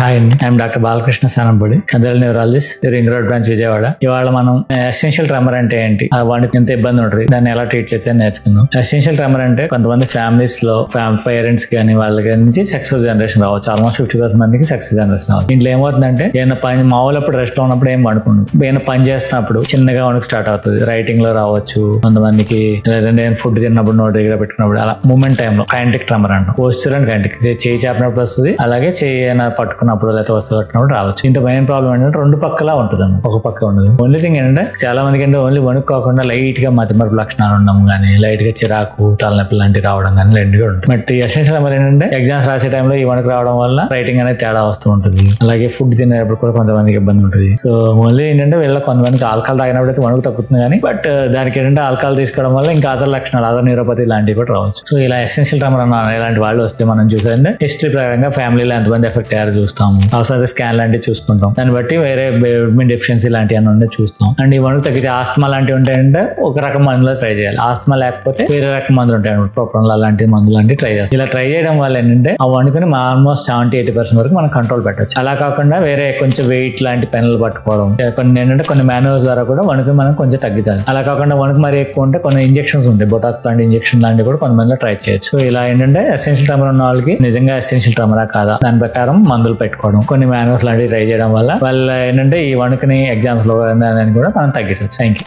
Hi అండి, I'm doctor Balakrishna Sanampudi, కథల neurologist, ring road branch Vijayawada. ఇవాళ మనం ఎసెన్షియల్ ట్రెమర్ అంటే ఏంటి, వాడికి ఎంత ఇబ్బంది ఉంటుంది, దాన్ని ఎలా ట్రీట్ చేసేది నేర్చుకుందాం. ఎసెన్షియల్ ట్రెమర్ అంటే కొంతమంది ఫ్యామిలీస్ లో పేరెంట్స్ కానీ వాళ్ళ నుంచి సక్సెస్ జనరేషన్ రావచ్చు. ఆల్మోస్ట్ 50% మందికి సక్సెస్ జనరేషన్ రావచ్చు. దీంట్లో ఏమవుతుందంటే ఏదైనా పని మామూలు అప్పుడు రెస్ట్ లో ఉన్నప్పుడు ఏం పడుకుండు, ఏదైనా పని చేస్తున్నప్పుడు చిన్నగా వణుకు స్టార్ట్ అవుతుంది. రైటింగ్ లో రావచ్చు కొంతమందికి, లేదంటే ఫుడ్ తిన్నప్పుడు నోటి దగ్గర పెట్టుకున్నప్పుడు, అలా మూమెంట్ టైమ్ లో కైనెటిక్ ట్రెమర్ అంటాం. పోస్చర్ అండ్ కైనెటిక్, చేయి చాపినప్పుడు వస్తుంది, అలాగే చేయి పట్టుకున్నప్పుడు లేకపోతే వస్తువు కట్టినప్పుడు రావచ్చు. ఇంత మెయిన్ ప్రాబ్లం ఏంటంటే రెండు పక్కలా ఉంటుంది, ఒక పక్క ఉండదు. ఓన్లీ థింగ్ ఏంటంటే చాలా మందికి అంటే ఓన్లీ వణుక్కోకుండా లైట్ గా మతిమరుపు లక్షణాలు ఉండడం కానీ, లైట్ గా చిరాకు, తలనొప్పి లాంటివి రావడం కానీ రెండు కూడా ఉంటుంది. బట్ ఎసెన్షియల్ ట్రెమర్ ఏంటంటే ఎగ్జామ్స్ రాసే టైంలో ఈ వణుకు రావడం వల్ల రైటింగ్ అనేది తేడా వస్తూ ఉంటుంది. అలాగే ఫుడ్ తినేటప్పుడు కూడా కొంతమందికి ఇబ్బంది ఉంటుంది. సో ఓన్లీ ఏంటంటే వీళ్ళ కొంతమందికి ఆల్కహాల్ తాగినప్పుడు అయితే వణుకు తగ్గుతుంది కానీ, బట్ దానికి ఏంటంటే ఆల్కహాల్ తీసుకోవడం వల్ల ఇంకా అదర్ లక్షణాలు, అదర్ న్యూరోపతి లాంటివి కూడా రావచ్చు. సో ఇలా ఎసెన్షియల్ ట్రెమర్ ఇలాంటి వాళ్ళు వస్తే మనం చూసారంటే హిస్టరీ ప్రకారంగా ఫ్యామిలీలో ఎంతమంది ఎఫెక్ట్ అయ్యారో చూస్తాము. అవసరం స్కాన్ లాంటివి చూసుకుంటాం. దాన్ని బట్టి వేరే విటమిన్ డెఫిషియన్సీ లాంటివి అన్నీ చూస్తాం. అండ్ ఈ వణుకు తగ్గించే ఆస్తమా లాంటివి ఉంటాయంటే ఒక రకం మందులో ట్రై చేయాలి. ఆస్తమా లేకపోతే వేరే రకం మందులు ఉంటాయి, ప్రోప్రానోల్ అలాంటి మందులు లాంటివి ట్రై చేస్తాం. ఇలా ట్రై చేయడం వల్ల ఏంటంటే ఆ వణుకుని ఆల్మోస్ట్ 70-80% వరకు మనం కంట్రోల్ పెట్టచ్చు. అలా కాకుండా వేరే కొంచెం వెయిట్ లాంటి పెన్నులు పట్టుకోవడం, కొన్ని ఏంటంటే కొన్ని మాన్యువల్స్ ద్వారా కూడా వణుకు మనం కొంచెం తగ్గుతాయి. అలా కాకుండా వణుకు మరి ఎక్కువ ఉంటే కొన్ని ఇంజెక్షన్స్ ఉంటాయి, బొటాక్స్ లాంటి ఇంజెక్షన్ లాంటివి కూడా కొంతమందిలో ట్రై చేయొచ్చు. సో ఇలా ఏంటంటే ఎసెన్షియల్ ట్రెమర్ ఉన్న వాళ్ళకి నిజంగా ఎసెన్షియల్ ట్రెమరా కాదా దాని ప్రకారం మందులు పెట్టుకోవడం, కొన్ని మాన్యువల్స్ లాంటివి ట్రై చేయడం వల్ల వాళ్ళ ఏంటంటే ఈ వణుకుని ఎగ్జామ్స్ లో కూడా మనం తగ్గించవచ్చు. Thank you.